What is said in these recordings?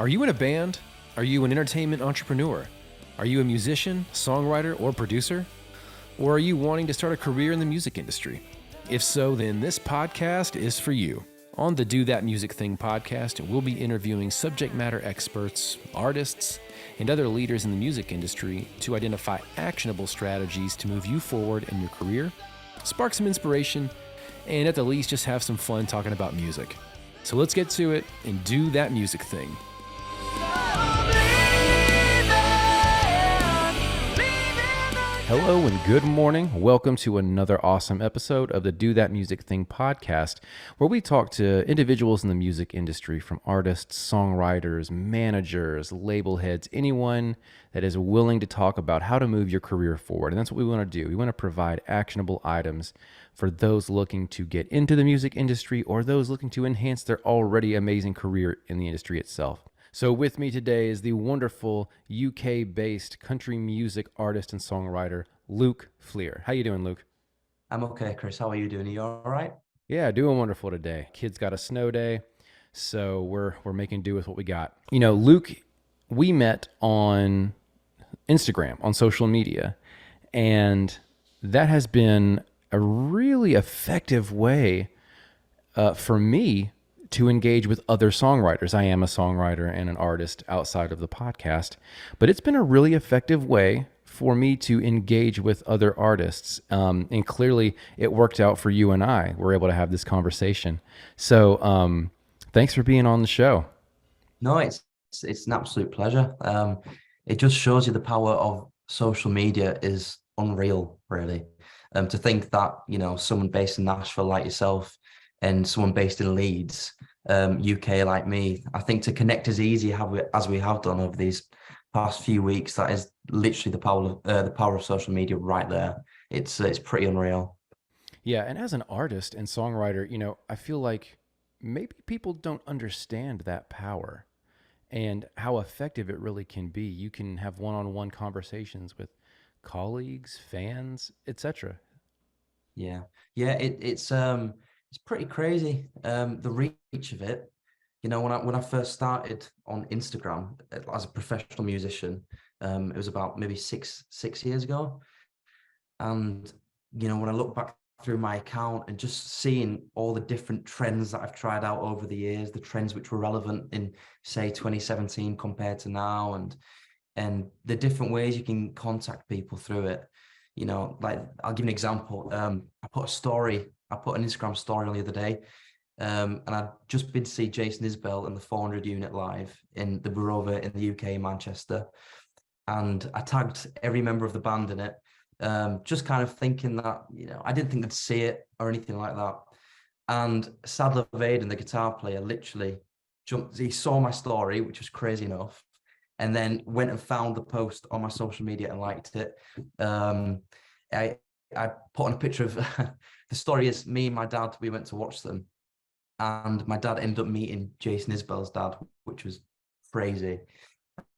Are you in a band? Are you an entertainment entrepreneur? Are you a musician, songwriter, or producer? Or are you wanting to start a career in the music industry? If so, then this podcast is for you. On the Do That Music Thing podcast, we'll be interviewing subject matter experts, artists, and other leaders in the music industry to identify actionable strategies to move you forward in your career, spark some inspiration, and at the least just have some fun talking about music. So let's get to it and do that music thing. Hello and good morning. Welcome to another awesome episode of the Do That Music Thing podcast, where we talk to individuals in the music industry, from artists, songwriters, managers, label heads, anyone that is willing to talk about how to move your career forward. And that's what we want to do. We want to provide actionable items for those looking to get into the music industry or those looking to enhance their already amazing career in the industry itself. So with me today is the wonderful UK-based country music artist and songwriter, Luke Flear. How you doing, Luke? I'm okay, Chris. How are you doing? Are you all right? Yeah, doing wonderful today. Kids got a snow day, so we're making do with what we got. You know, Luke, we met on Instagram, on social media, and that has been a really effective way for me to engage with other songwriters. I am a songwriter and an artist outside of the podcast, but it's been a really effective way for me to engage with other artists. And clearly it worked out for you and I. We're able to have this conversation. So thanks for being on the show. No, it's an absolute pleasure. It just shows you the power of social media is unreal, really. To think that, someone based in Nashville like yourself and someone based in Leeds, UK like me, I think to connect as easy as we have done over these past few weeks, that is literally the power of social media right there. It's pretty unreal. Yeah, and as an artist and songwriter, I feel like maybe people don't understand that power and how effective it really can be. You can have one-on-one conversations with colleagues, fans, etc. Yeah, yeah, it's pretty crazy. The reach of it. When I first started on Instagram as a professional musician, it was about maybe six years ago. And when I look back through my account and just seeing all the different trends that I've tried out over the years, the trends which were relevant in, say, 2017 compared to now, and the different ways you can contact people through it. Like, I'll give you an example. I put an Instagram story on the other day, and I'd just been to see Jason Isbell and the 400 unit live in the Barova in the UK, Manchester. And I tagged every member of the band in it, just kind of thinking that, I didn't think they'd see it or anything like that. And Sadler Vaden, the guitar player, literally he saw my story, which was crazy enough, and then went and found the post on my social media and liked it. I put on a picture of the story is me and my dad, we went to watch them, and my dad ended up meeting Jason Isbell's dad, which was crazy.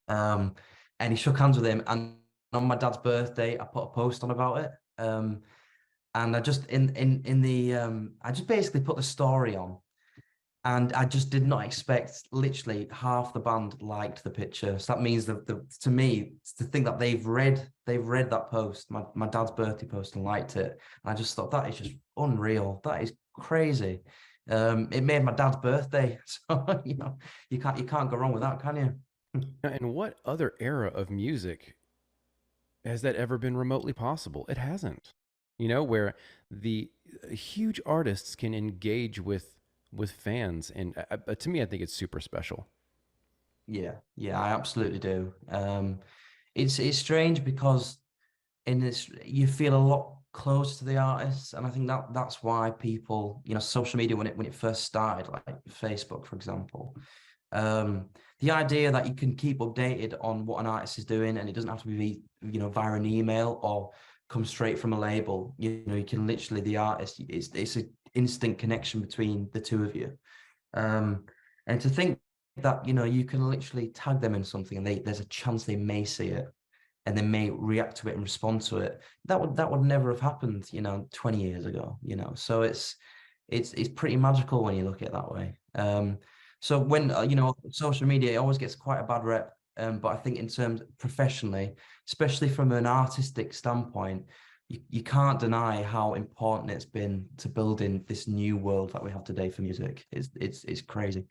And he shook hands with him, and on my dad's birthday, I put a post on about it. And I just I just basically put the story on, and I just did not expect literally half the band liked the picture. So that means that to me, to think that they've read that post, my dad's birthday post, and liked it. And I just thought that is just unreal. That is crazy. It made my dad's birthday. So, you can't go wrong with that, can you? In what other era of music has that ever been remotely possible? It hasn't. Where the huge artists can engage with fans, and to me, I think it's super special. Yeah, I absolutely do. It's strange because in this you feel a lot closer to the artists, and I think that's why people, social media when it first started, like Facebook, for example, the idea that you can keep updated on what an artist is doing, and it doesn't have to be, via an email or come straight from a label. You can literally, the artist, it's an instant connection between the two of you. And to think that, you can literally tag them in something, and there's a chance they may see it and they may react to it and respond to it. That would never have happened, 20 years ago. So it's pretty magical when you look at it that way. So when you know, social media, it always gets quite a bad rep. But I think in terms professionally, especially from an artistic standpoint, you can't deny how important it's been to building this new world that we have today for music. It's crazy.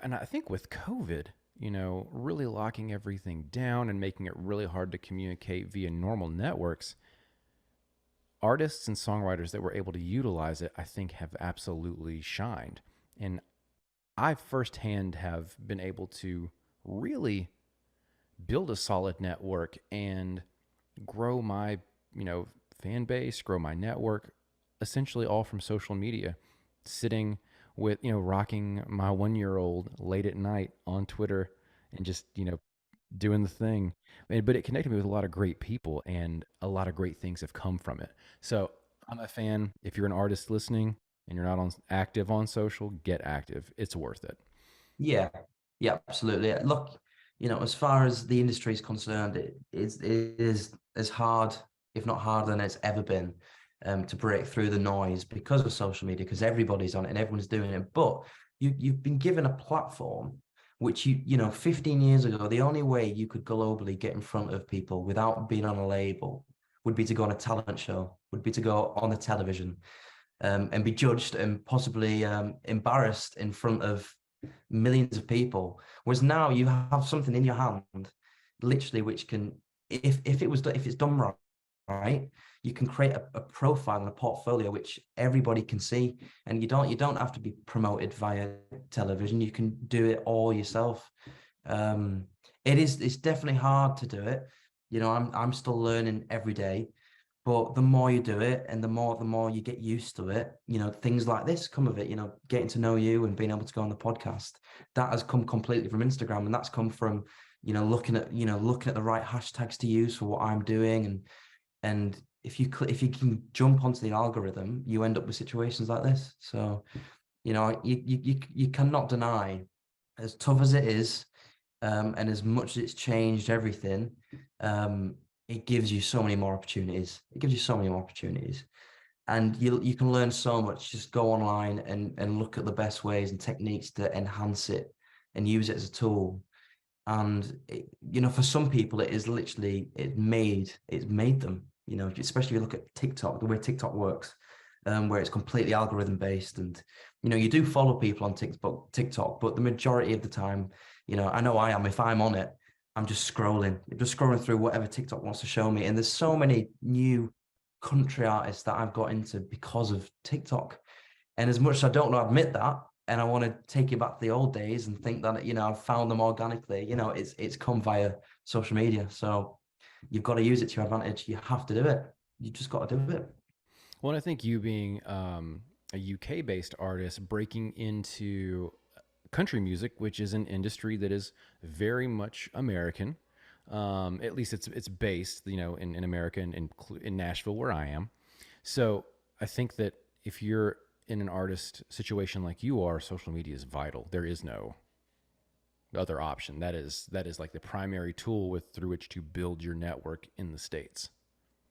And I think with COVID, really locking everything down and making it really hard to communicate via normal networks, artists and songwriters that were able to utilize it, I think, have absolutely shined. And I firsthand have been able to really build a solid network and grow my, fan base, grow my network, essentially all from social media, sitting with, rocking my 1 year old late at night on Twitter and just, doing the thing. But it connected me with a lot of great people, and a lot of great things have come from it. So I'm a fan. If you're an artist listening and you're not active on social, get active. It's worth it. Yeah, yeah, absolutely. Look, as far as the industry is concerned, it is as hard, if not harder than it's ever been, to break through the noise because of social media, because everybody's on it and everyone's doing it. But you've been given a platform which 15 years ago, the only way you could globally get in front of people without being on a label would be to go on a talent show, would be to go on the television, and be judged and possibly embarrassed in front of millions of people. Whereas now you have something in your hand, literally, which can, if it's done right, you can create a profile and a portfolio which everybody can see, and you don't have to be promoted via television. You can do it all yourself. Um, it's definitely hard to do it. I'm still learning every day. But the more you do it and the more you get used to it, things like this come of it, getting to know you and being able to go on the podcast. That has come completely from Instagram, and that's come from, looking at the right hashtags to use for what I'm doing. And if you can jump onto the algorithm, you end up with situations like this. So, you cannot deny, as tough as it is, and as much as it's changed everything, it gives you so many more opportunities. It gives you so many more opportunities, and you can learn so much. Just go online and look at the best ways and techniques to enhance it and use it as a tool. And for some people, it is literally it's made them. Especially if you look at TikTok, the way TikTok works, where it's completely algorithm based, and you do follow people on TikTok, but the majority of the time, I know I am. If I'm on it, I'm just scrolling through whatever TikTok wants to show me. And there's so many new country artists that I've got into because of TikTok. And as much as I don't want to admit that, and I want to take you back to the old days and think that I've found them organically, it's come via social media. So you've got to use it to your advantage. You have to do it. You just got to do it. Well, and I think you being a UK based artist breaking into country music, which is an industry that is very much American. At least it's based, in America and in Nashville, where I am. So I think that if you're in an artist situation like you are, social media is vital. There is no other option. That is like the primary tool through which to build your network in the States.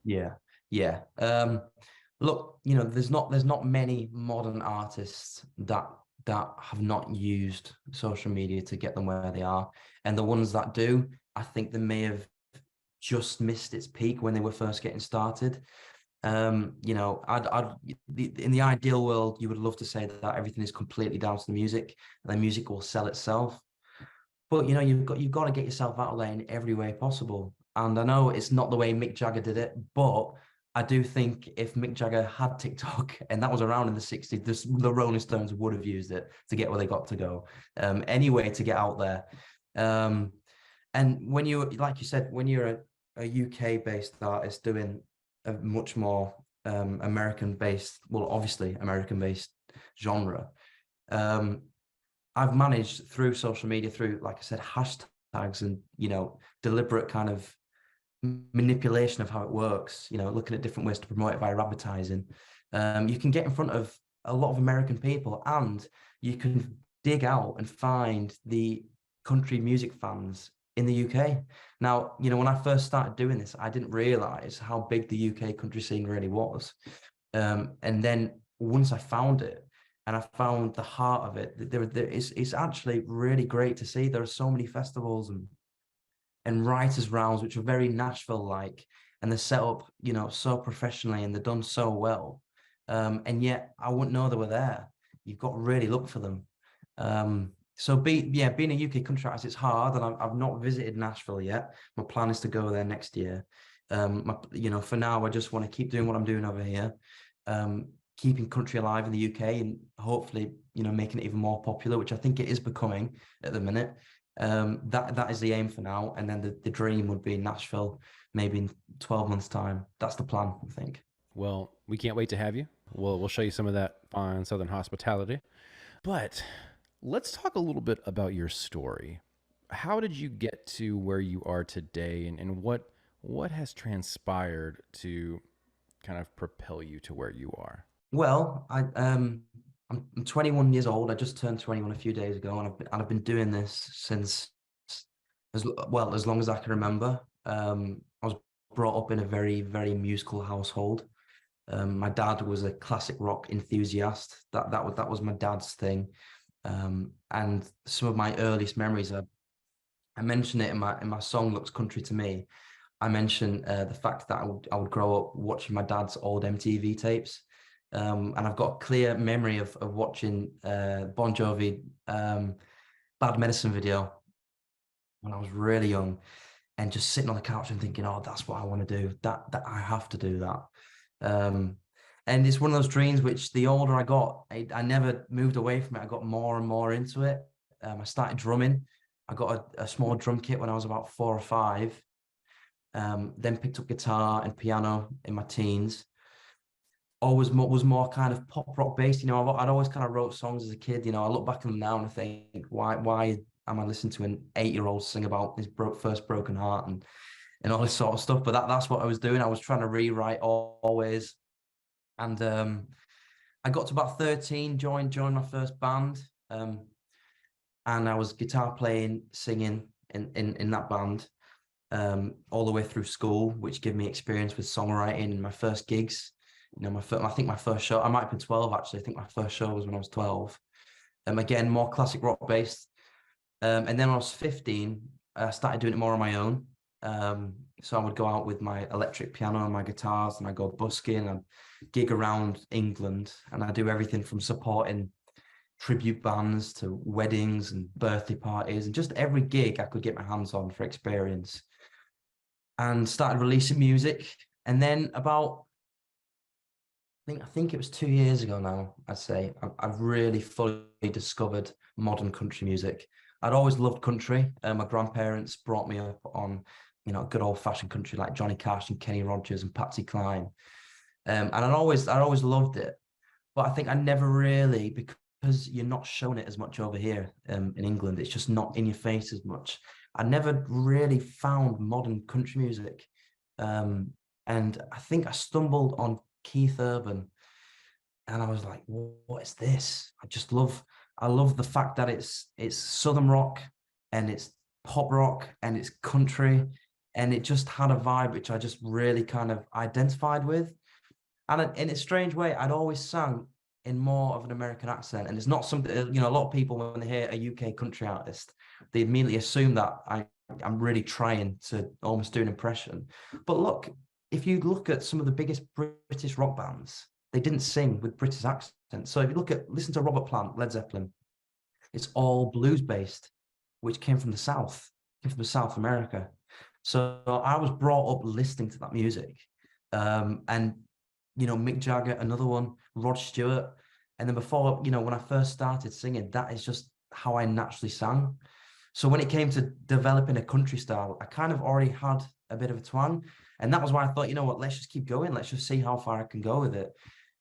Yeah, yeah. Look, there's not many modern artists that have not used social media to get them where they are, and the ones that do, I think they may have just missed its peak when they were first getting started. I'd in the ideal world, you would love to say that everything is completely down to the music, and the music will sell itself. But you've got to get yourself out of there in every way possible. And I know it's not the way Mick Jagger did it, but I do think if Mick Jagger had TikTok and that was around in the 60s, the Rolling Stones would have used it to get where they got to go. Anyway, to get out there. And when like you said, when you're a UK-based artist doing a much more American-based, well, obviously American-based genre, um, I've managed through social media, through, like I said, hashtags and, deliberate kind of manipulation of how it works, looking at different ways to promote it via advertising. You can get in front of a lot of American people, and you can dig out and find the country music fans in the UK. Now, when I first started doing this, I didn't realize how big the UK country scene really was. And then once I found it, and I found the heart of it. It's actually really great to see. There are so many festivals and writers' rounds which are very Nashville-like, and they're set up, so professionally, and they're done so well. And yet I wouldn't know they were there. You've got to really look for them. Being a UK country artist, it's hard, and I've not visited Nashville yet. My plan is to go there next year. For now, I just want to keep doing what I'm doing over here, keeping country alive in the UK, and hopefully, making it even more popular, which I think it is becoming at the minute. That is the aim for now, and then the dream would be Nashville, maybe in 12 months' time. That's the plan, I think. Well, we can't wait to have you. We'll show you some of that fine Southern hospitality. But let's talk a little bit about your story. How did you get to where you are today, and what has transpired to kind of propel you to where you are? Well, I'm 21 years old. I just turned 21 a few days ago, and I've been doing this since as long as I can remember. I was brought up in a very, very musical household. My dad was a classic rock enthusiast. That was my dad's thing. And some of my earliest memories are, I mentioned it in my song "Looks Country to Me." I mentioned the fact that I would grow up watching my dad's old MTV tapes. And I've got a clear memory of watching Bon Jovi Bad Medicine video when I was really young, and just sitting on the couch and thinking, oh, that's what I want to do. That I have to do that. Um, and it's one of those dreams which the older I got, I never moved away from it. I got more and more into it. I started drumming. I got a small drum kit when I was about 4 or 5. Then picked up guitar and piano in my teens. Always was more kind of pop rock based. I'd always kind of wrote songs as a kid. I look back on them now and I think, why am I listening to an 8-year-old sing about his first broken heart and all this sort of stuff? But that's what I was doing. I was trying to rewrite always. And I got to about 13, joined my first band, and I was guitar playing, singing in that band all the way through school, which gave me experience with songwriting and my first gigs. I think my first show, I might have been 12 actually. I think my first show was when I was 12. Again, more classic rock based. And then when I was 15, I started doing it more on my own. So I would go out with my electric piano and my guitars, and I go busking and gig around England, and I do everything from supporting tribute bands to weddings and birthday parties, and just every gig I could get my hands on for experience. And started releasing music. And then about, I think it was 2 years ago now, I'd say, I've really fully discovered modern country music. I'd always loved country. My grandparents brought me up on, good old fashioned country like Johnny Cash and Kenny Rogers and Patsy Cline. And I'd always loved it. But I think I never really, because you're not showing it as much over here in England, it's just not in your face as much. I never really found modern country music. And I think I stumbled on Keith Urban, and I was like, what is this? I love the fact that it's Southern rock, and it's pop rock, and it's country, and it just had a vibe which I just really kind of identified with. And in a strange way, I'd always sang in more of an American accent. And it's not something, a lot of people, when they hear a UK country artist, they immediately assume that I'm really trying to almost do an impression. But look, if you look at some of the biggest British rock bands, they didn't sing with British accents. So if you listen to Robert Plant, Led Zeppelin, it's all blues based, which came from the South, came from South America. So I was brought up listening to that music. And Mick Jagger, another one, Rod Stewart. And then before, when I first started singing, that is just how I naturally sang. So when it came to developing a country style, I kind of already had a bit of a twang. And that was why I thought, you know what, let's just keep going. Let's just see how far I can go with it.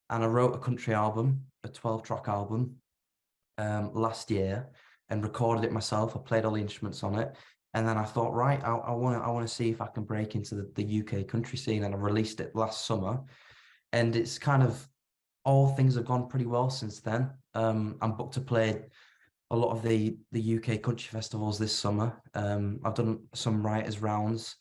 And I wrote a country album, a 12-track album, last year, and recorded it myself. I played all the instruments on it. And then I thought, right, I want to see if I can break into the UK country scene. And I released it last summer. And it's kind of, all things have gone pretty well since then. I'm booked to play a lot of the UK country festivals this summer. I've done some writers rounds,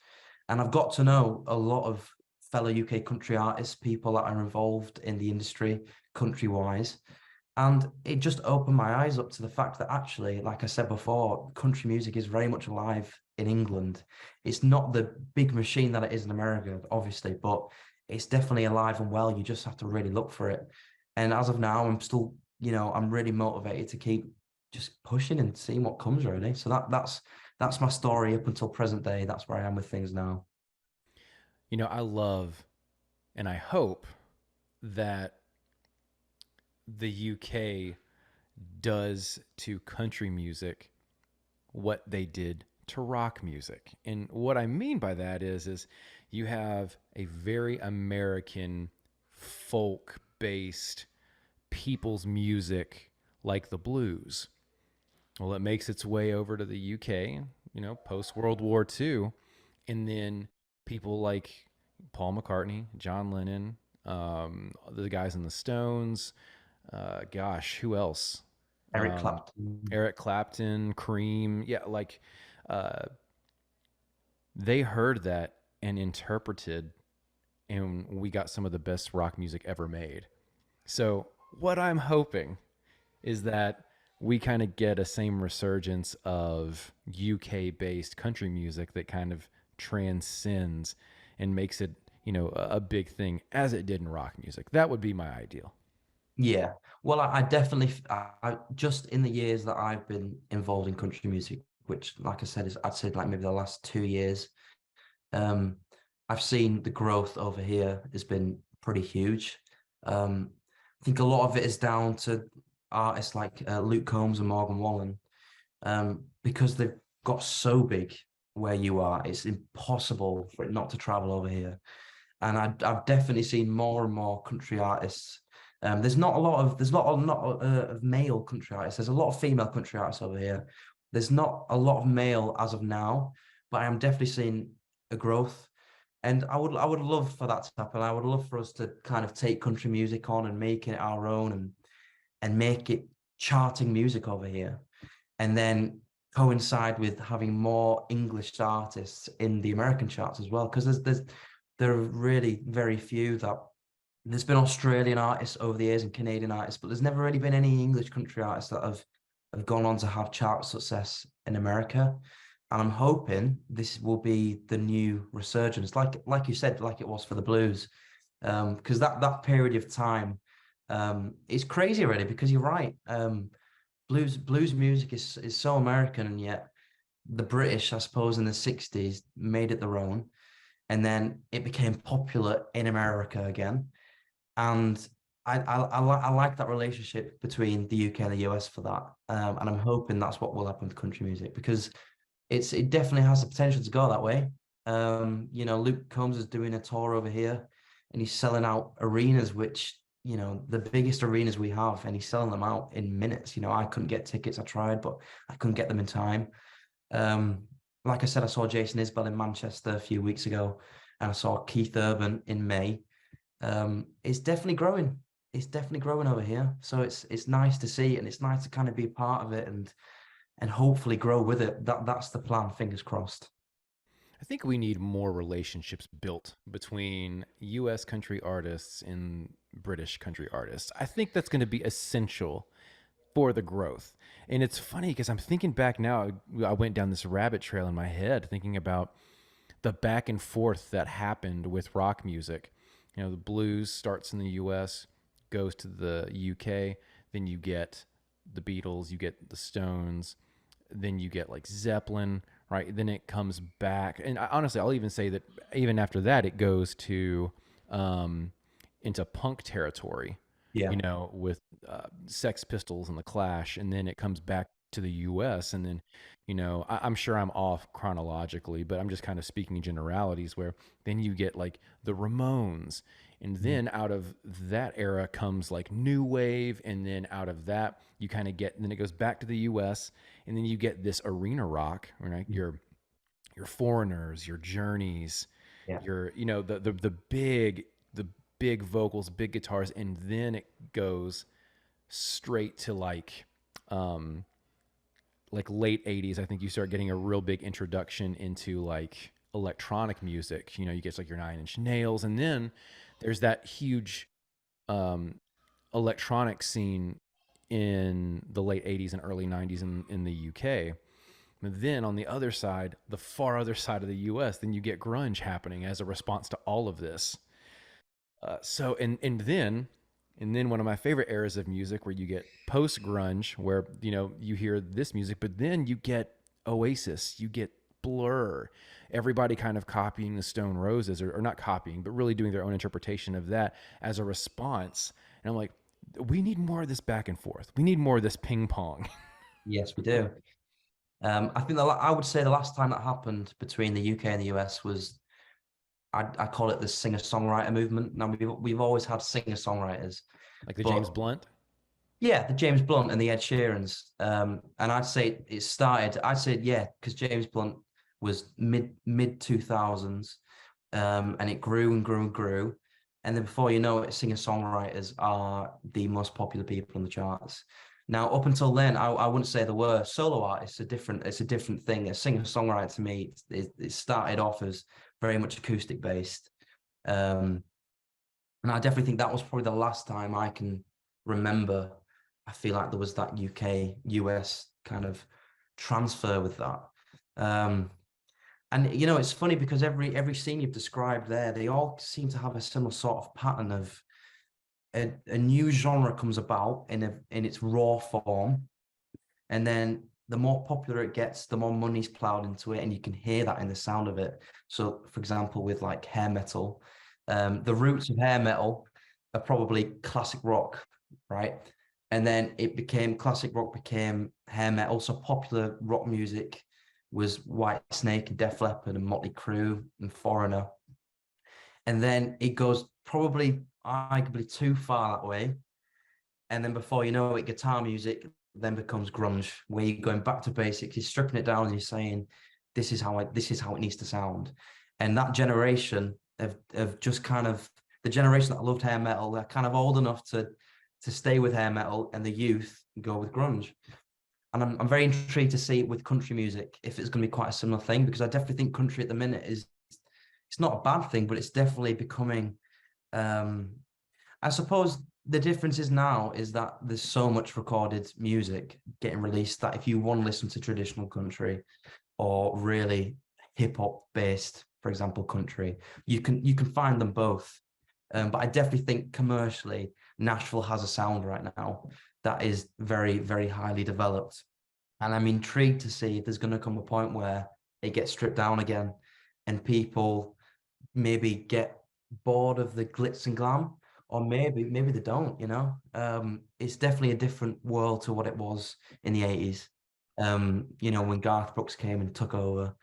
and I've got to know a lot of fellow UK country artists, people that are involved in the industry country wise. And it just opened my eyes up to the fact that actually, like I said before, country music is very much alive in England. It's not the big machine that it is in America, obviously, but it's definitely alive and well. You just have to really look for it. And as of now, I'm still, I'm really motivated to keep just pushing and seeing what comes really. So that's my story up until present day. That's where I am with things now. I love and I hope that the UK does to country music what they did to rock music. And what I mean by that is you have a very American folk based people's music like the blues. Well, it makes its way over to the UK, post World War II. And then people like Paul McCartney, John Lennon, the guys in the Stones, gosh, who else? Eric Um, Clapton. Eric Clapton, Cream. Yeah, like uh, they heard that and interpreted, and we got some of the best rock music ever made. So, what I'm hoping is that we kind of get a same resurgence of UK based country music that kind of transcends and makes it, a big thing as it did in rock music. That would be my ideal. Yeah. Well, I definitely, just in the years that I've been involved in country music, which, like I said, I'd say like maybe the last 2 years, um, I've seen the growth over here has been pretty huge. Um, I think a lot of it is down to artists like Luke Combs and Morgan Wallen, because they've got so big where you are. It's impossible for it not to travel over here. And I've definitely seen more and more country artists. There's not a lot of male country artists. There's a lot of female country artists over here. There's not a lot of male as of now, but I am definitely seeing a growth. And I would love for that to happen. I would love for us to kind of take country music on and make it our own and make it charting music over here. And then coincide with having more English artists in the American charts as well. Because there are really very few that there's been Australian artists over the years and Canadian artists, but there's never really been any English country artists that have gone on to have chart success in America. And I'm hoping this will be the new resurgence, like you said, like it was for the blues. Because that period of time is crazy already, because you're right. Blues music is so American, and yet the British, I suppose, in the 60s made it their own. And then it became popular in America again. And I like that relationship between the UK and the US for that. And I'm hoping that's what will happen with country music, because it definitely has the potential to go that way. Luke Combs is doing a tour over here and he's selling out arenas, which, the biggest arenas we have, and he's selling them out in minutes. I couldn't get tickets. I tried, but I couldn't get them in time. Um, like I said, I saw Jason Isbell in Manchester a few weeks ago, and I saw Keith Urban in May. It's definitely growing. It's definitely growing over here. So it's nice to see, and it's nice to kind of be a part of it and hopefully grow with it. That's the plan. Fingers crossed. I think we need more relationships built between US country artists and British country artists. I think that's going to be essential for the growth. And it's funny because I'm thinking back now, I went down this rabbit trail in my head thinking about the back and forth that happened with rock music. The blues starts in the US, goes to the UK, then you get the Beatles, you get the Stones, then you get like Zeppelin, right? Then it comes back. And honestly, I'll even say that even after that, it goes to um, into punk territory, Yeah. with Sex Pistols and the Clash, and then it comes back to the U.S. And then, I'm sure I'm off chronologically, but I'm just kind of speaking in generalities. Where then you get like the Ramones, and Mm. then out of that era comes like new wave, and then out of that you kind of get, and then it goes back to the U.S. and then you get this arena rock, right? Your Foreigners, your Journeys, Yeah. your the big vocals, big guitars, and then it goes straight to um like late 80s. I think you start getting a real big introduction into like electronic music. You get like your Nine Inch Nails, and then there's that huge um electronic scene in the late 80s and early 90s in the UK. But then on the other side, the far other side of the US, then you get grunge happening as a response to all of this. And then one of my favorite eras of music where you get post grunge, where you hear this music, but then you get Oasis, you get Blur, everybody kind of copying the Stone Roses, or not copying, but really doing their own interpretation of that as a response. And I'm like, we need more of this back and forth. We need more of this ping pong. Yes, we do. I think I would say the last time that happened between the UK and the US was I call it the singer-songwriter movement. Now we've always had singer-songwriters, Like the James but Blunt. yeah, the James Blunt and the Ed Sheerans. And I'd say it started. I'd say yeah, because James Blunt was mid 2000s, and it grew and grew and grew, and then before you know it, singer-songwriters are the most popular people on the charts. Now, up until then, I wouldn't say there were solo artists. It's a different thing. A singer-songwriter to me, it started off as very much acoustic based. And I definitely think that was probably the last time I can remember. I feel like there was that UK US kind of transfer with that. And it's funny because every scene you've described there, they all seem to have a similar sort of pattern of a new genre comes about in its raw form, and then the more popular it gets, the more money's plowed into it, and you can hear that in the sound of it. So, for example, with like hair metal, the roots of hair metal are probably classic rock, right? And then classic rock became hair metal. So popular rock music was White Snake and Def Leppard and Motley Crue and Foreigner. And then it goes probably arguably too far that way. And then before you know it, guitar music then becomes grunge, where you're going back to basics, you're stripping it down and you're saying, this is how it needs to sound. And that generation of just kind of the generation that loved hair metal, they're kind of old enough to stay with hair metal, and the youth go with grunge. And I'm very intrigued to see it with country music, if it's going to be quite a similar thing, because I definitely think country at the minute it's not a bad thing, but it's definitely becoming, I suppose the difference is now is that there's so much recorded music getting released that if you want to listen to traditional country or really hip hop based, for example, country, you can find them both. But I definitely think commercially, Nashville has a sound right now that is very, very highly developed. And I'm intrigued to see if there's going to come a point where it gets stripped down again and people maybe get bored of the glitz and glam, or maybe they don't. It's definitely a different world to what it was in the 80s. When Garth Brooks came and took over,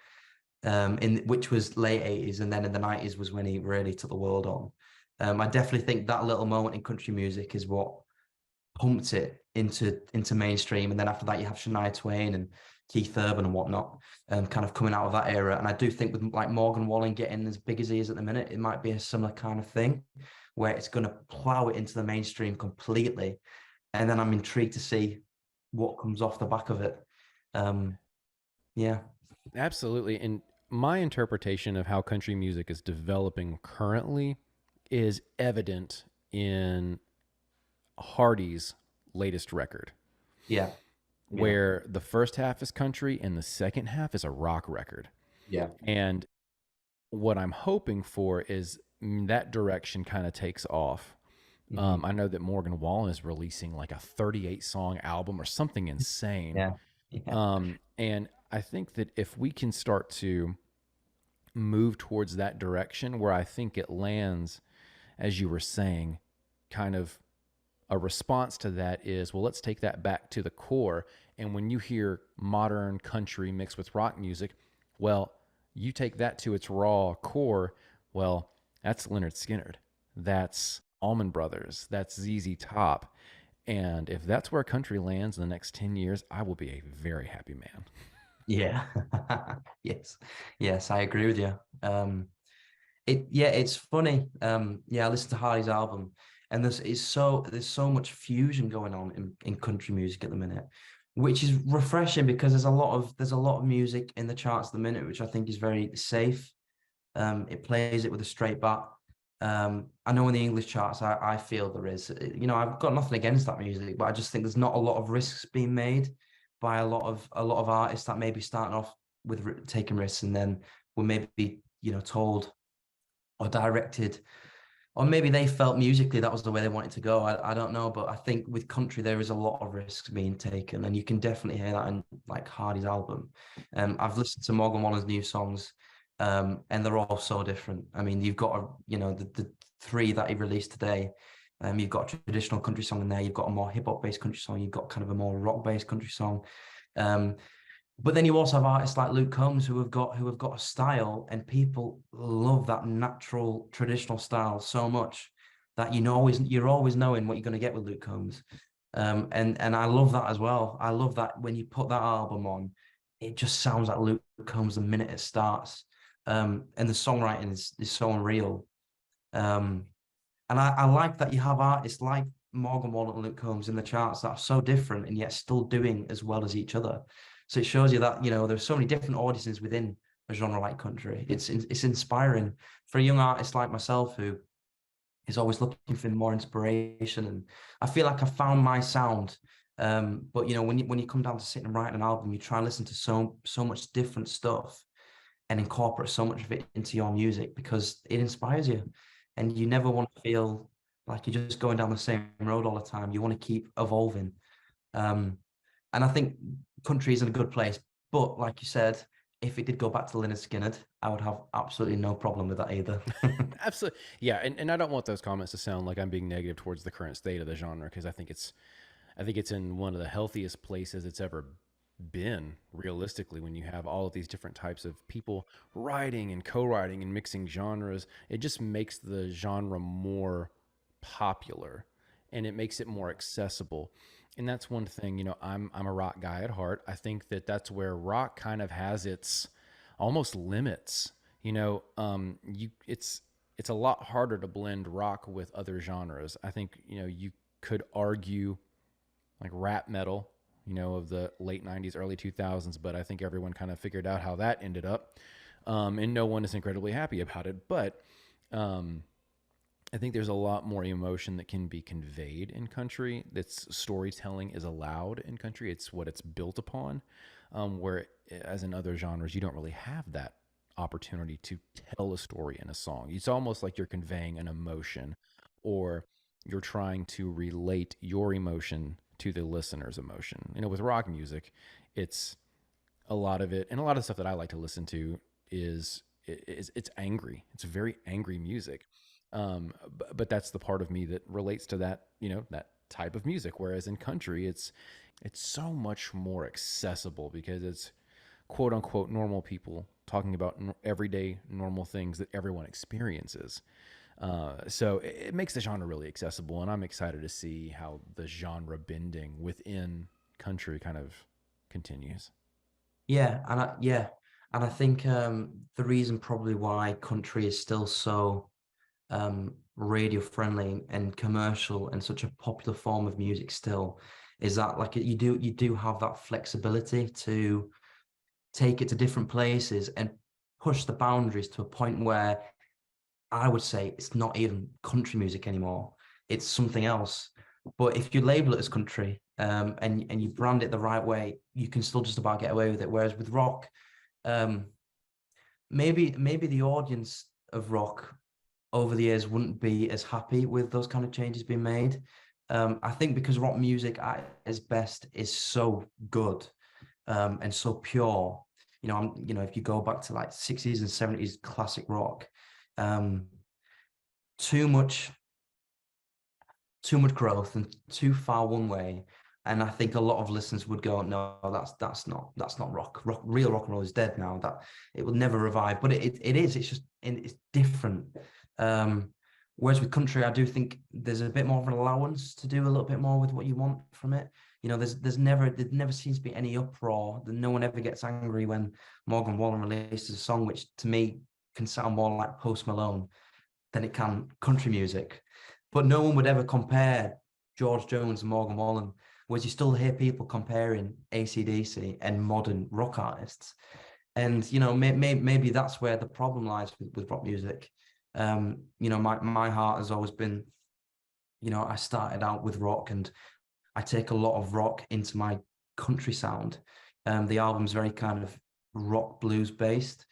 in which was late 80s, and then in the 90s was when he really took the world on. I definitely think that little moment in country music is what pumped it into mainstream, and then after that you have Shania Twain and Keith Urban and whatnot, kind of coming out of that era. And I do think with like Morgan Wallen getting as big as he is at the minute, it might be a similar kind of thing where it's going to plow it into the mainstream completely. And then I'm intrigued to see what comes off the back of it. Yeah. Absolutely. And my interpretation of how country music is developing currently is evident in Hardy's latest record, Yeah. Yeah. where the first half is country and the second half is a rock record. Yeah. And what I'm hoping for is that direction kind of takes off. Mm-hmm. I know that Morgan Wallen is releasing like a 38 song album or something insane. Yeah. Yeah. And I think that if we can start to move towards that direction, where I think it lands, as you were saying, kind of a response to that is, well, let's take that back to the core. And when you hear modern country mixed with rock music, well, you take that to its raw core. Well, that's Leonard Skinner. That's Allman Brothers. That's ZZ Top. And if that's where country lands in the next 10 years, I will be a very happy man. Yeah. Yes. Yes, I agree with you. It's funny. I listened to Hardy's album, and there's so much fusion going on in country music at the minute, which is refreshing because there's a lot of music in the charts at the minute, which I think is very safe. It plays it with a straight bat. I know in the English charts, I feel there is. You know, I've got nothing against that music, but I just think there's not a lot of risks being made by a lot of artists that may be starting off with taking risks, and then were maybe, you know, told or directed, or maybe they felt musically that was the way they wanted to go. I don't know, but I think with country there is a lot of risks being taken, and you can definitely hear that in like Hardy's album. I've listened to Morgan Wallen's new songs, and they're all so different. I mean, you've got you know, the three that he released today. You've got a traditional country song in there. You've got a more hip hop based country song. You've got kind of a more rock based country song. Um, but then you also have artists like Luke Combs who have got a style, and people love that natural traditional style so much that you're always knowing what you're going to get with Luke Combs. And I love that as well. I love that when you put that album on, it just sounds like Luke Combs the minute it starts. And the songwriting is so unreal. Um, and I like that you have artists like Morgan Wallen and Luke Combs in the charts that are so different and yet still doing as well as each other. So it shows you that, you know, there's so many different audiences within a genre like country. It's inspiring for a young artist like myself who is always looking for more inspiration. And I feel like I found my sound. But you know, when you come down to sitting and writing an album, you try and listen to so much different stuff and incorporate so much of it into your music because it inspires you, and you never want to feel like you're just going down the same road all the time. You want to keep evolving. um, and I think country is in a good place, but like you said, if it did go back to Lynyrd Skynyrd, I would have absolutely no problem with that either. Absolutely. Yeah, and I don't want those comments to sound like I'm being negative towards the current state of the genre because I think it's in one of the healthiest places it's ever been realistically when you have all of these different types of people writing and co-writing and mixing genres. It just makes the genre more popular and it makes it more accessible. And that's one thing, you know, I'm a rock guy at heart. I think that that's where rock kind of has its almost limits. You know, you it's a lot harder to blend rock with other genres. I think, you know, you could argue like rap metal, you know, of the late 90s, early 2000s, but I think everyone kind of figured out how that ended up. And no one is incredibly happy about it. But um, I think there's a lot more emotion that can be conveyed in country. That's storytelling is allowed in country. It's what it's built upon. Where, as in other genres, you don't really have that opportunity to tell a story in a song. It's almost like you're conveying an emotion, or you're trying to relate your emotion to the listener's emotion. You know, with rock music, it's a lot of it, and a lot of stuff that I like to listen to is it's angry. It's very angry music, but that's the part of me that relates to that. You know, that type of music. Whereas in country, it's so much more accessible because it's quote unquote normal people talking about everyday normal things that everyone experiences. So it makes the genre really accessible, and I'm excited to see how the genre bending within country kind of continues. Yeah, and I think the reason probably why country is still so radio friendly and commercial and such a popular form of music still is that like you do have that flexibility to take it to different places and push the boundaries to a point where I would say it's not even country music anymore. It's something else. But if you label it as country, and you brand it the right way, you can still just about get away with it. Whereas with rock, um, maybe the audience of rock over the years wouldn't be as happy with those kind of changes being made. I think because rock music at its best is so good, and so pure. If you go back to like 60s and 70s classic rock, um, too much too much growth and too far one way. And I think a lot of listeners would go, no, that's not rock. Real rock and roll is dead now. That it will never revive. But it is. It's just it's different. Um, Whereas with country, I do think there's a bit more of an allowance to do a little bit more with what you want from it. You know, there never seems to be any uproar. No one ever gets angry when Morgan Wallen releases a song, which to me can sound more like Post Malone than it can country music. But no one would ever compare George Jones and Morgan Wallen, whereas you still hear people comparing AC/DC and modern rock artists. And, maybe that's where the problem lies with rock music. My heart has always been, I started out with rock, and I take a lot of rock into my country sound. The album's very kind of rock blues based.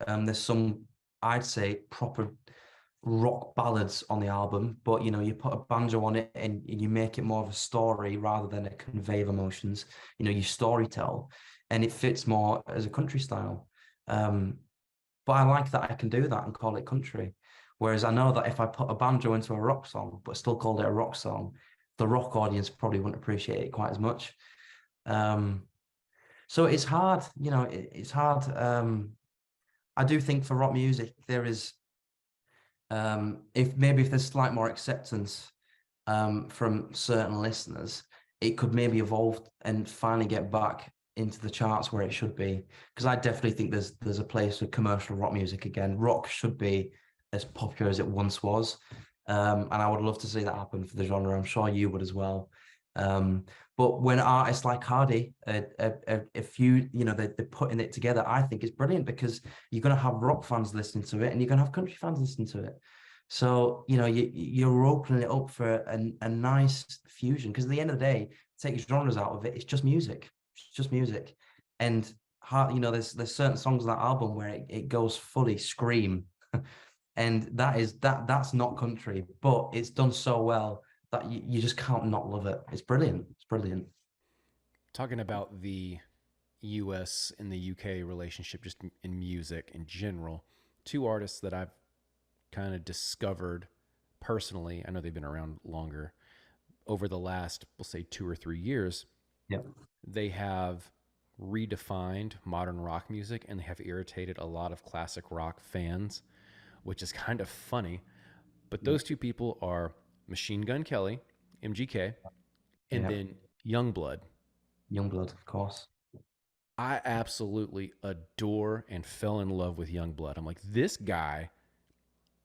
There's some, I'd say, proper rock ballads on the album, but you put a banjo on it, and you make it more of a story rather than a convey of emotions. You storytell, and it fits more as a country style. Um, but I like that I can do that and call it country. Whereas I know that if I put a banjo into a rock song, but still called it a rock song, the rock audience probably wouldn't appreciate it quite as much. Um, so it's hard, it's hard. I do think for rock music, there is, if there's slight more acceptance from certain listeners, it could maybe evolve and finally get back into the charts where it should be. Because I definitely think there's a place for commercial rock music again. Rock should be as popular as it once was, and I would love to see that happen for the genre. I'm sure you would as well. Um, but when artists like Hardy, a few, they're putting it together, I think it's brilliant because you're going to have rock fans listening to it and you're going to have country fans listening to it. So, you're opening it up for a nice fusion because at the end of the day, take genres out of it, it's just music. It's just music. And there's certain songs on that album where it goes fully scream. And that's not country, but it's done so well that you just can't not love it. It's brilliant. It's brilliant. Talking about the US and the UK relationship, just in music in general, two artists that I've kind of discovered personally, I know they've been around longer, over the last, we'll say, 2 or 3 years, Yep. they have redefined modern rock music and they have irritated a lot of classic rock fans, which is kind of funny. But Yeah. those two people are Machine Gun Kelly, MGK, and Yeah. then Youngblood. Youngblood, of course. I absolutely adore and fell in love with Youngblood. I'm like, this guy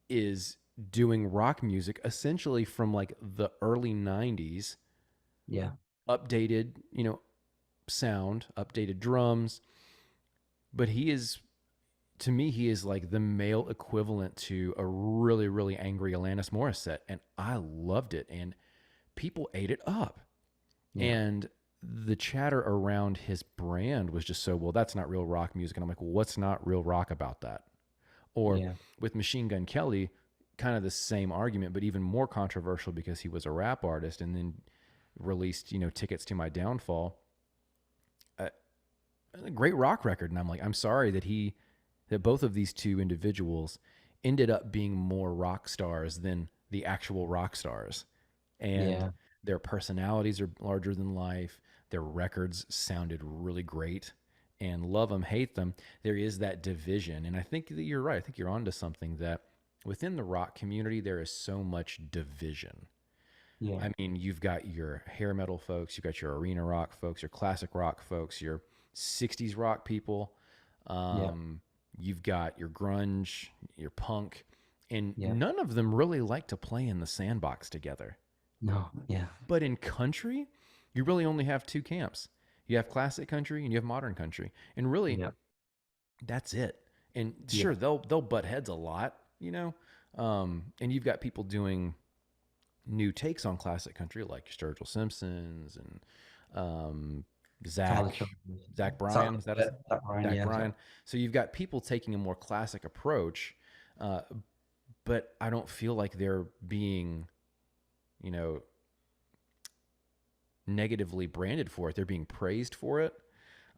is doing rock music essentially from like the early 90s, Yeah. updated, sound, updated drums. But he is, to me, he is like the male equivalent to a really, really angry Alanis Morissette. And I loved it. And people ate it up. Yeah. And the chatter around his brand was just so, well, that's not real rock music. And I'm like, well, what's not real rock about that? Or Yeah. with Machine Gun Kelly, kind of the same argument, but even more controversial because he was a rap artist and then released, Tickets to My Downfall, a, a great rock record. And I'm like, I'm sorry that both of these two individuals ended up being more rock stars than the actual rock stars. And Yeah. their personalities are larger than life. Their records sounded really great. And love them, hate them. There is that division. And I think that you're right. I think you're onto something that within the rock community, there is so much division. Yeah. I mean, you've got your hair metal folks, you've got your arena rock folks, your classic rock folks, your 60s rock people. Yeah. Um, you've got your grunge, your punk, and Yeah. none of them really like to play in the sandbox together. No. Yeah. But in country, you really only have two camps. You have classic country and you have modern country. And really, Yeah. that's it. And Yeah. sure, they'll butt heads a lot, and you've got people doing new takes on classic country like Sturgill Simpsons and um, Charlie Zach Childers. Zach Zach, Bryan. Is that yeah, his Zach Bryan, Zach yeah. Bryan? So you've got people taking a more classic approach, uh, but I don't feel like they're being, you know, negatively branded for it. They're being praised for it,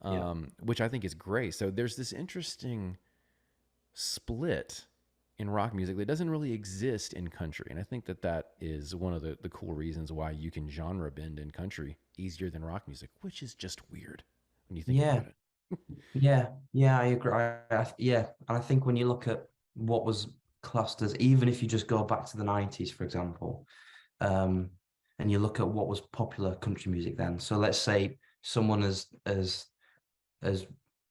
Yeah. which I think is great. So there's this interesting split in rock music that doesn't really exist in country. And I think that that is one of the cool reasons why you can genre bend in country easier than rock music, which is just weird when you think Yeah. about it. Yeah. Yeah. I agree. Yeah. And I think when you look at what was classed as, even if you just go back to the 90s, for example, um, and you look at what was popular country music then. So let's say someone as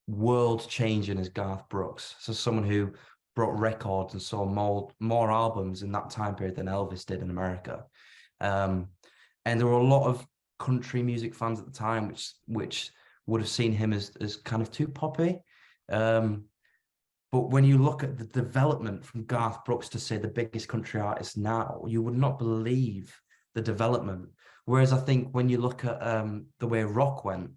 world changing as Garth Brooks. So someone who brought records and saw more albums in that time period than Elvis did in America. Um, and there were a lot of country music fans at the time, which would have seen him as kind of too poppy. Um, But when you look at the development from Garth Brooks to say the biggest country artist now, you would not believe the development. Whereas I think when you look at the way rock went,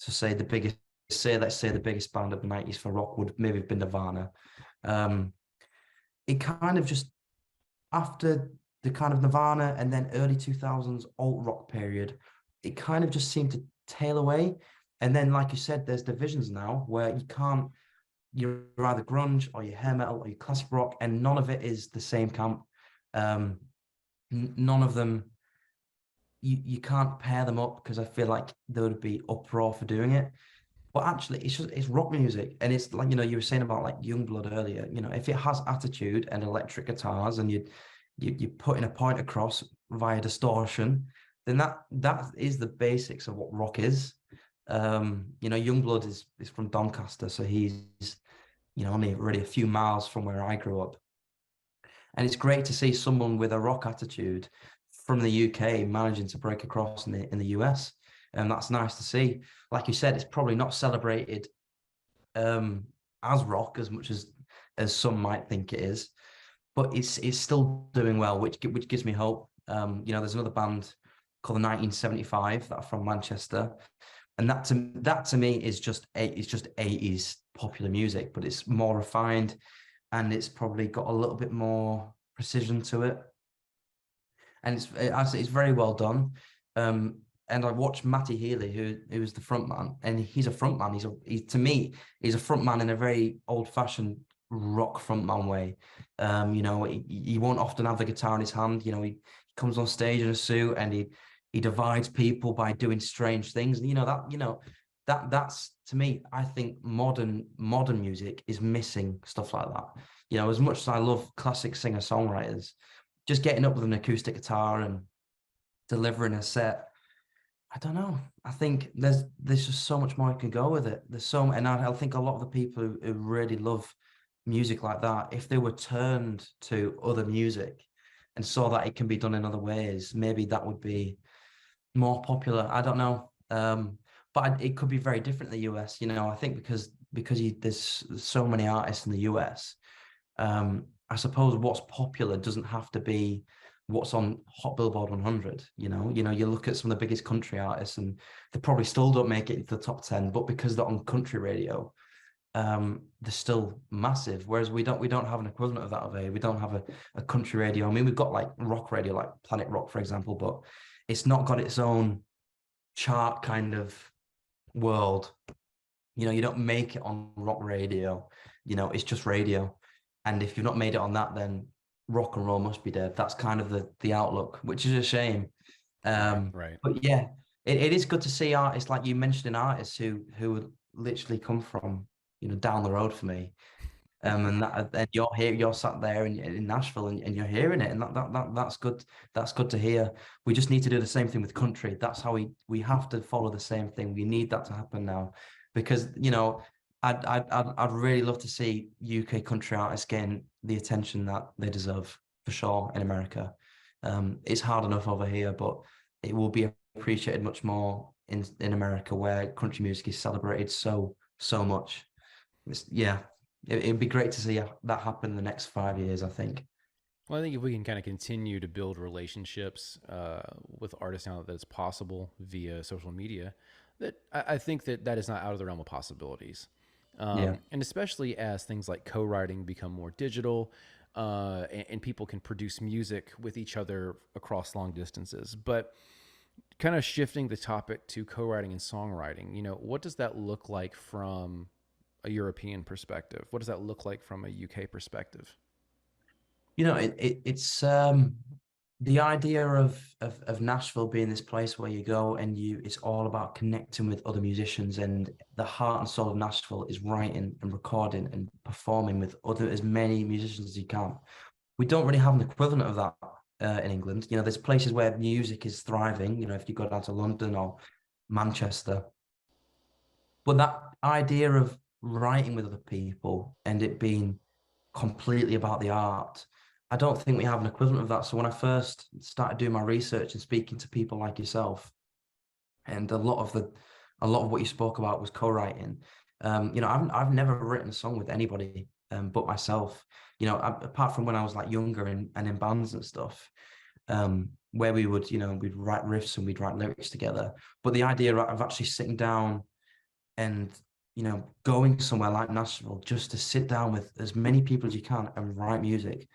to say the biggest, say let's say the biggest band of the 90s for rock would maybe have been Nirvana. Um, it kind of just after the kind of Nirvana and then early 2000s alt rock period, it kind of just seemed to tail away. And then, like you said, there's divisions now where you can't, you're either grunge or you're hair metal or you're classic rock, and none of it is the same camp. Um, none of them, you can't pair them up because I feel like there would be uproar for doing it. But actually, it's rock music, and it's like you were saying about like Youngblood earlier. If it has attitude and electric guitars, and you're putting a point across via distortion, then that is the basics of what rock is. Youngblood is from Doncaster, so he's only really a few miles from where I grew up, and it's great to see someone with a rock attitude from the UK managing to break across in the US, and that's nice to see. Like you said, it's probably not celebrated as rock as much as some might think it is, but it's still doing well, which gives me hope. There's another band called the 1975 that are from Manchester, and that to me is just 80s popular music, but it's more refined and it's probably got a little bit more precision to it, and it's very well done. And I watched Matty Healy, who's the front man, and he's a front man. To me, he's a front man in a very old fashioned rock front man way. He won't often have the guitar in his hand. He comes on stage in a suit and he divides people by doing strange things. And that's to me, I think modern music is missing stuff like that. As much as I love classic singer songwriters, just getting up with an acoustic guitar and delivering a set, I don't know. I think there's just so much more I can go with it. And I think a lot of the people who really love music like that, if they were turned to other music and saw that it can be done in other ways, maybe that would be more popular. I don't know. But it could be very different in the US. I think because there's so many artists in the US. I suppose what's popular doesn't have to be what's on Hot Billboard 100. You look at some of the biggest country artists, and they probably still don't make it into the top 10, but because they're on country radio, they're still massive. Whereas we don't have an equivalent of that over here. We don't have a country radio. I mean, we've got like rock radio, like Planet Rock, for example, but it's not got its own chart kind of world. You don't make it on rock radio. It's just radio. And if you've not made it on that, then rock and roll must be dead. That's kind of the outlook, which is a shame. Right. But yeah, it is good to see artists like you mentioned, artists who literally come from down the road for me. And you're sat there in Nashville, and you're hearing it, and that's good. That's good to hear. We just need to do the same thing with country. That's how we have to follow the same thing. We need that to happen now, because I'd really love to see UK country artists getting the attention that they deserve for sure in America. It's hard enough over here, but it will be appreciated much more in America, where country music is celebrated so much. It'd be great to see that happen in the next 5 years, I think. Well, I think if we can kind of continue to build relationships with artists now that it's possible via social media, that I think that is not out of the realm of possibilities. Yeah. And especially as things like co-writing become more digital, and people can produce music with each other across long distances. But kind of shifting the topic to co-writing and songwriting, what does that look like from a European perspective? What does that look like from a UK perspective? It's the idea of Nashville being this place where you go and it's all about connecting with other musicians, and the heart and soul of Nashville is writing and recording and performing with as many musicians as you can. We don't really have an equivalent of that in England. There's places where music is thriving, if you go down to London or Manchester. But that idea of writing with other people and it being completely about the art, I don't think we have an equivalent of that. So when I first started doing my research and speaking to people like yourself, and a lot of what you spoke about was co-writing. I've never written a song with anybody but myself. Apart from when I was like younger and in bands and stuff, where we would, we'd write riffs and we'd write lyrics together. But the idea of actually sitting down and, going somewhere like Nashville just to sit down with as many people as you can and write music,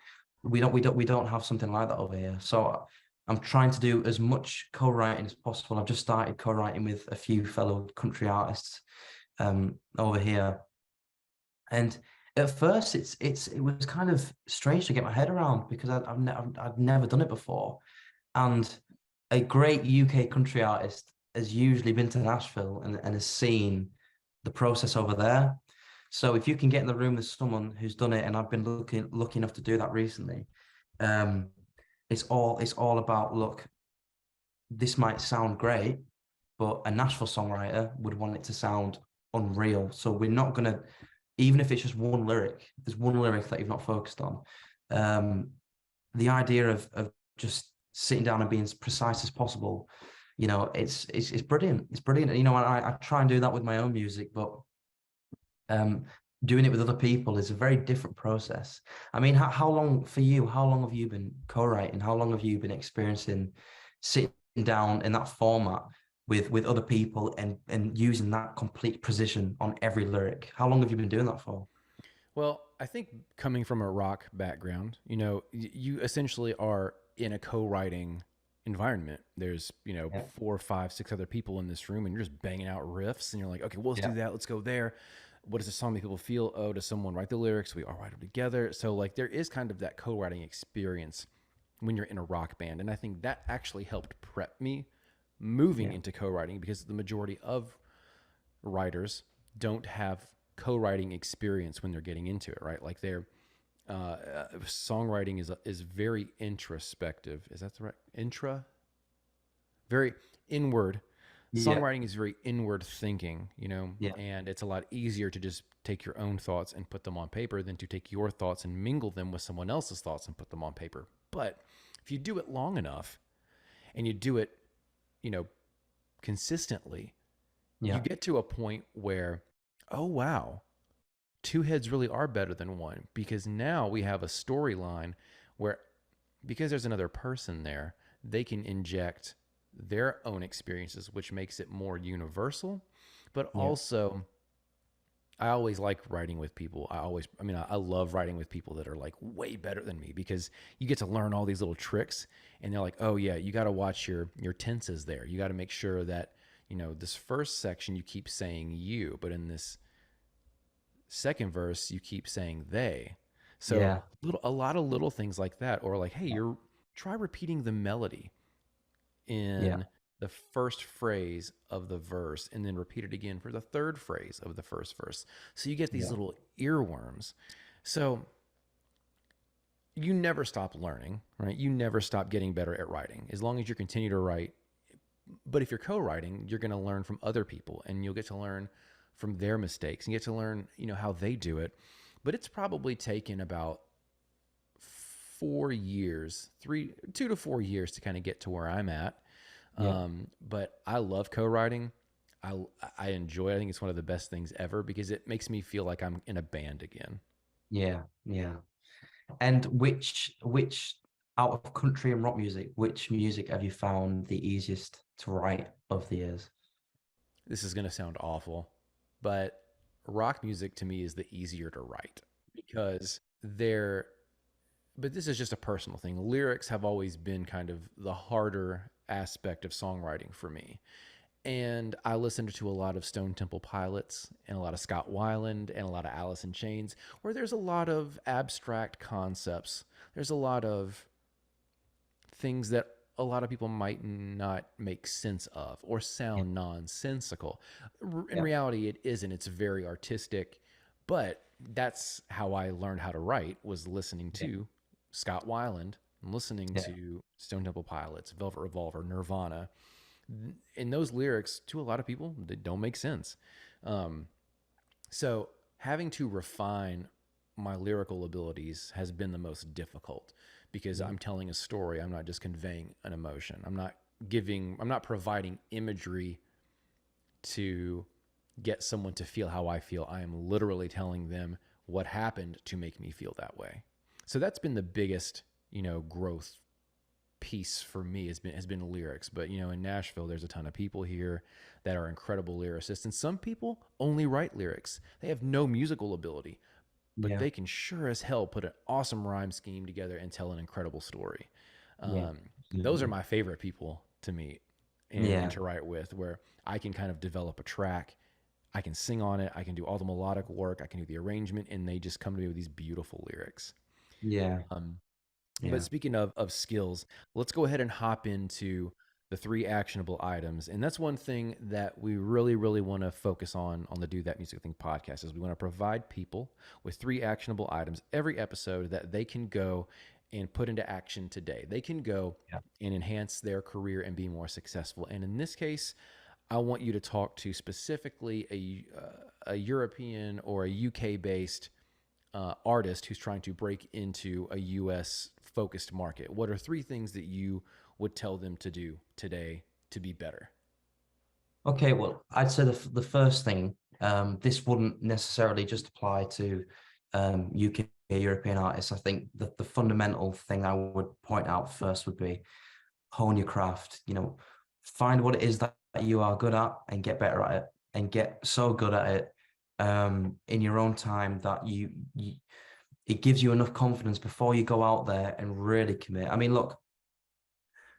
we don't have something like that over here. So I'm trying to do as much co-writing as possible. I've just started co-writing with a few fellow country artists over here. And at first, it was kind of strange to get my head around because I've never done it before. And a great UK country artist has usually been to Nashville and has seen the process over there. So if you can get in the room with someone who's done it, and I've been lucky enough to do that recently, um, it's all about, look, this might sound great, but a Nashville songwriter would want it to sound unreal. So we're not gonna, even if it's just one lyric, if there's one lyric that you've not focused on, the idea of just sitting down and being as precise as possible, it's brilliant. It's brilliant. I try and do that with my own music, but um, doing it with other people is a very different process. I mean, how long for you? How long have you been co-writing? How long have you been experiencing sitting down in that format with other people and using that complete precision on every lyric? How long have you been doing that for? Well, I think coming from a rock background, you essentially are in a co-writing environment. There's, Yeah, four, five, six other people in this room, and you're just banging out riffs, and you're like, okay, well, let's yeah, do that. Let's go there. What does the song make people feel? Oh, does someone write the lyrics? We all write them together. So like, there is kind of that co-writing experience when you're in a rock band, and I think that actually helped prep me moving yeah, into co-writing because the majority of writers don't have co-writing experience when they're getting into it, right? Like songwriting is very introspective. Is that the right very inward. yeah, Songwriting is very inward thinking, yeah, and it's a lot easier to just take your own thoughts and put them on paper than to take your thoughts and mingle them with someone else's thoughts and put them on paper. But if you do it long enough and you do it, you know, consistently, you yeah, get to a point where, oh, wow, two heads really are better than one because now we have a storyline where, because there's another person there, they can inject their own experiences, which makes it more universal. But yeah, also, I always like writing with people. I love writing with people that are like way better than me because you get to learn all these little tricks, and they're like, oh yeah, you got to watch your tenses there. You got to make sure that this first section you keep saying you, but in this second verse you keep saying they. So yeah, a lot of little things like that, or like, hey, you're try repeating the melody yeah, in the first phrase of the verse and then repeat it again for the third phrase of the first verse. So you get these yeah, little earworms. So you never stop learning, right? You never stop getting better at writing as long as you continue to write. But if you're co-writing, you're going to learn from other people and you'll get to learn from their mistakes and get to learn, how they do it. But it's probably taken about 4 years, 2 to 4 years to kind of get to where I'm at. yeah, But I love co-writing. I I enjoy it. I think it's one of the best things ever because it makes me feel like I'm in a band again. yeah, yeah. And which out of country and rock music, which music have you found the easiest to write over the years? This is going to sound awful, but rock music to me is the easier to write because they're, but this is just a personal thing. Lyrics have always been kind of the harder aspect of songwriting for me. And I listened to a lot of Stone Temple Pilots and a lot of Scott Weiland and a lot of Alice in Chains, where there's a lot of abstract concepts. There's a lot of things that a lot of people might not make sense of or Yeah, sound nonsensical. In yeah, reality, it isn't. It's very artistic, but that's how I learned how to write was listening yeah, to Scott Weiland, listening yeah, to Stone Temple Pilots, Velvet Revolver, Nirvana. And those lyrics, to a lot of people, they don't make sense. Um, so having to refine my lyrical abilities has been the most difficult because yeah, I'm telling a story. I'm not just conveying an emotion. I'm not providing imagery to get someone to feel how I feel. I am literally telling them what happened to make me feel that way. So that's been the biggest, growth piece for me has been lyrics. But in Nashville, there's a ton of people here that are incredible lyricists, and some people only write lyrics. They have no musical ability, but Yeah. they can sure as hell put an awesome rhyme scheme together and tell an incredible story. Yeah. Those are Absolutely. my favorite people to meet and Yeah. to write with, where I can kind of develop a track. I can sing on it. I can do all the melodic work. I can do the arrangement, and they just come to me with these beautiful lyrics. Yeah. Um, but Yeah. speaking of skills, let's go ahead and hop into the three actionable items. And that's one thing that we really, really want to focus on the Do That Music Thing podcast is we want to provide people with three actionable items every episode that they can go and put into action today. They can go Yeah. and enhance their career and be more successful. And in this case, I want you to talk to specifically a European or a UK based artist who's trying to break into a US focused market. What are three things that you would tell them to do today to be better? Okay, well, I'd say the first thing, this wouldn't necessarily just apply to UK European artists. I think the fundamental thing I would point out first would be hone your craft. Find what it is that you are good at and get better at it, and get so good at it in your own time that you it gives you enough confidence before you go out there and really commit. I mean, look,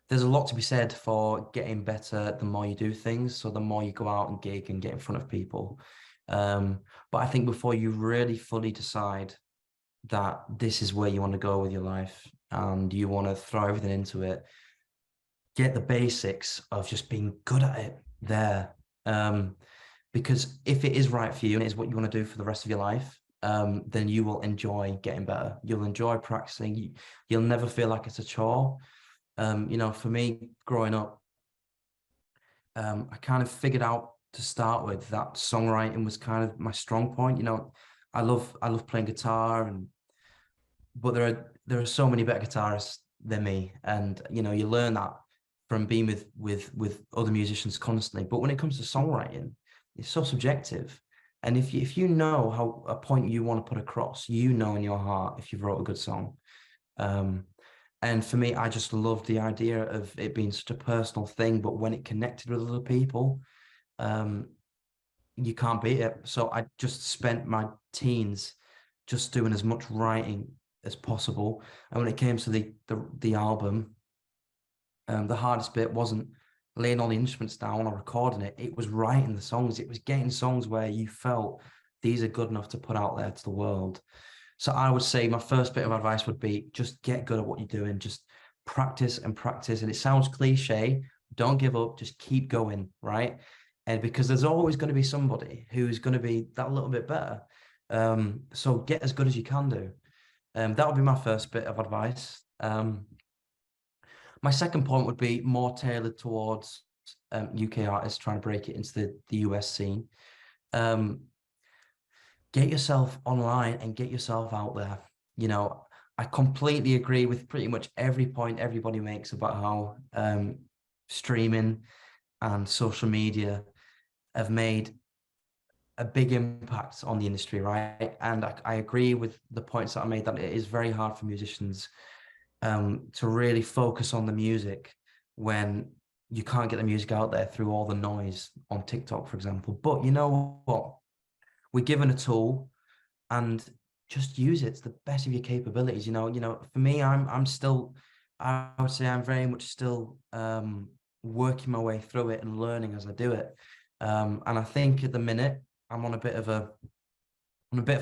there's a lot to be said for getting better the more you do things. So the more you go out and gig and get in front of people. Um, but I think before you really fully decide that this is where you want to go with your life and you want to throw everything into it, get the basics of just being good at it there. Um, because if it is right for you and it is what you want to do for the rest of your life, then you will enjoy getting better. You'll enjoy practicing. You'll never feel like it's a chore. For me, growing up, I kind of figured out to start with that songwriting was kind of my strong point. I love playing guitar, but there are so many better guitarists than me, and you learn that from being with other musicians constantly. But when it comes to songwriting, it's so subjective. And if you know how a point you want to put across, you know in your heart if you've wrote a good song. Um, and for me, I just loved the idea of it being such a personal thing, but when it connected with other people, um, you can't beat it. So I just spent my teens just doing as much writing as possible. And when it came to the album, the hardest bit wasn't laying all the instruments down or recording it. It was writing the songs. It was getting songs where you felt these are good enough to put out there to the world. So I would say my first bit of advice would be just get good at what you're doing. Just practice and practice. And it sounds cliche. Don't give up. Just keep going, right? And because there's always going to be somebody who's going to be that little bit better. So get as good as you can do. That would be my first bit of advice. My second point would be more tailored towards UK artists trying to break it into the US scene. Um, get yourself online and get yourself out there. You know, I completely agree with pretty much every point everybody makes about how streaming and social media have made a big impact on the industry, right? And I agree with the points that I made that it is very hard for musicians to really focus on the music when you can't get the music out there through all the noise on TikTok, for example. But you know what? We're given a tool and just use it to the best of your capabilities. For me, I'm still, I would say I'm very much still working my way through it and learning as I do it. And I think at the minute I'm on a bit of a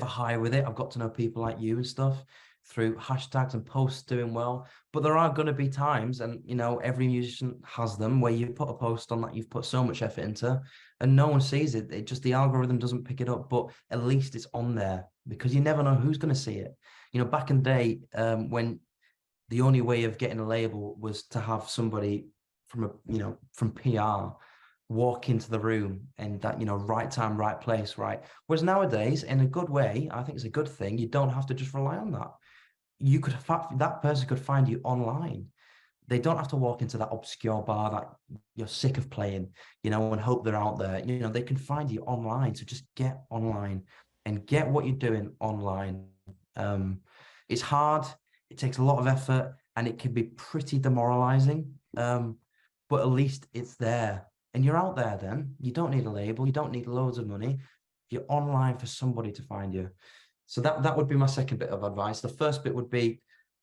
high with it. I've got to know people like you and stuff through hashtags and posts doing well. But there are going to be times, and every musician has them, where you put a post on that you've put so much effort into, and no one sees it. It just the algorithm doesn't pick it up. But at least it's on there because you never know who's going to see it. Back in the day, when the only way of getting a label was to have somebody from PR walk into the room and that right time, right place, right. Whereas nowadays, in a good way, I think it's a good thing. You don't have to just rely on that. That person could find you online. They don't have to walk into that obscure bar that you're sick of playing, and hope they're out there. They can find you online. So just get online. and get what you're doing online. It's hard, it takes a lot of effort, and it can be pretty demoralizing. But at least it's there. And you're out there then. You don't need a label, you don't need loads of money. You're online for somebody to find you. So that would be my second bit of advice. The first bit would be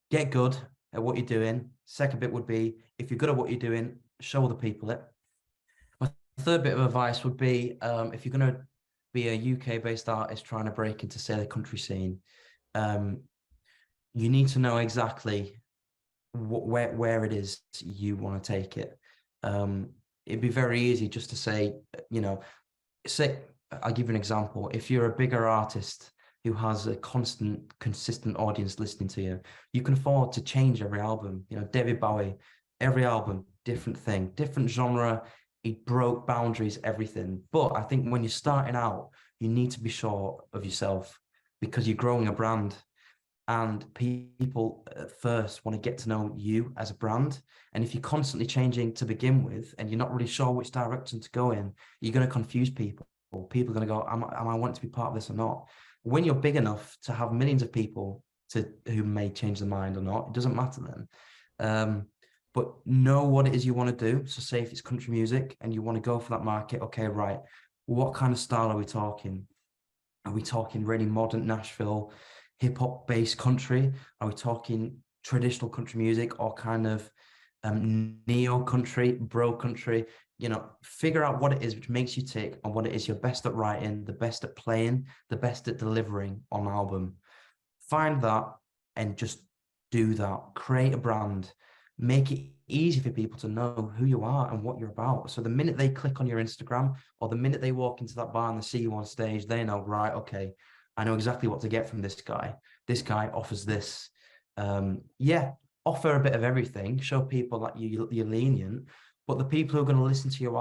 get good at what you're doing. Second bit would be, if you're good at what you're doing, show other people it. My third bit of advice would be, if you're going to be a UK-based artist trying to break into, say, the country scene, you need to know exactly where it is you want to take it. It'd be very easy just to say, say, I'll give you an example. If you're a bigger artist who has a consistent audience listening to you, you can afford to change every album. David Bowie, every album, different thing, different genre. He broke boundaries, everything. But I think when you're starting out, you need to be sure of yourself because you're growing a brand. And people at first want to get to know you as a brand. And if you're constantly changing to begin with, and you're not really sure which direction to go in, you're going to confuse people. People are going to go, am I want to be part of this or not? When you're big enough to have millions of people who may change their mind or not, it doesn't matter then. But know what it is you want to do. So say if it's country music and you want to go for that market, okay, right. What kind of style are we talking? Are we talking really modern Nashville, hip hop based country? Are we talking traditional country music or kind of neo country, bro country? Figure out what it is which makes you tick and what it is you're best at writing, the best at playing, the best at delivering on album. Find that and just do that. Create a brand. Make it easy for people to know who you are and what you're about. So the minute they click on your Instagram or the minute they walk into that bar and they see you on stage, they know, right, okay, I know exactly what to get from this guy. This guy offers this. Offer a bit of everything. Show people that you're lenient. But the people who are going to listen to your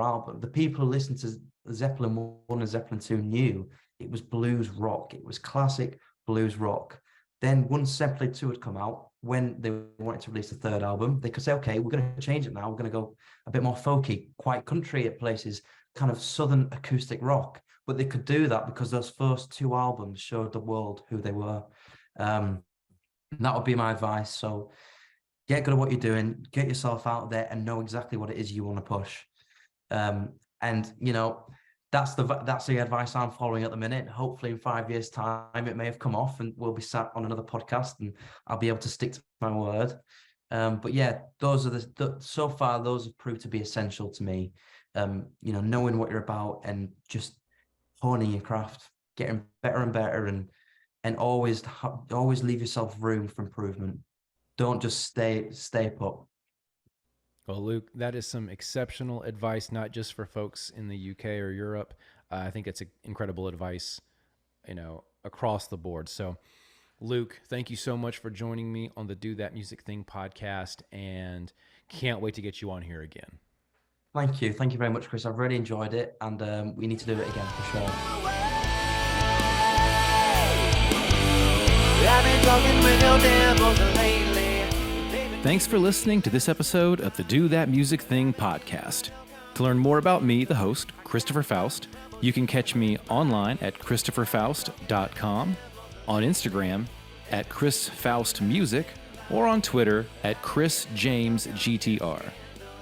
album, the people who listen to Zeppelin 1 and Zeppelin 2 knew it was blues rock. It was classic blues rock. Then once Zeppelin 2 had come out, when they wanted to release the third album, they could say, okay, we're going to change it now. We're going to go a bit more folky, quite country at places, kind of southern acoustic rock. But they could do that because those first two albums showed the world who they were. That would be my advice. So get good at what you're doing, get yourself out there and know exactly what it is you want to push. That's the advice I'm following at the minute. Hopefully in 5 years' time, it may have come off and we'll be sat on another podcast and I'll be able to stick to my word. But yeah, those are so far, those have proved to be essential to me. Knowing what you're about and just honing your craft, getting better and better and always leave yourself room for improvement. Don't just stay put. Well, Luke, that is some exceptional advice, not just for folks in the UK or Europe. I think it's incredible advice, across the board. So, Luke, thank you so much for joining me on the Do That Music Thing podcast, and can't wait to get you on here again. Thank you. Thank you very much, Chris. I've really enjoyed it, and we need to do it again for sure. I've been talking with your devils lately. Thanks for listening to this episode of the Do That Music Thing podcast. To learn more about me, the host, Christopher Faust, you can catch me online at christopherfaust.com, on Instagram at chrisfaustmusic, or on Twitter at chrisjamesgtr.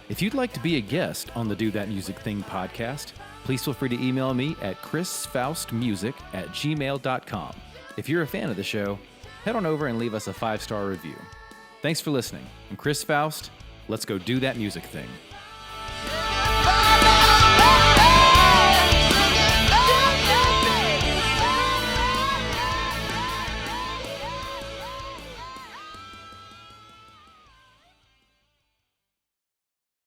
If you'd like to be a guest on the Do That Music Thing podcast, please feel free to email me at chrisfaustmusic@gmail.com. If you're a fan of the show, head on over and leave us a 5-star review. Thanks for listening. I'm Chris Faust. Let's go do that music thing.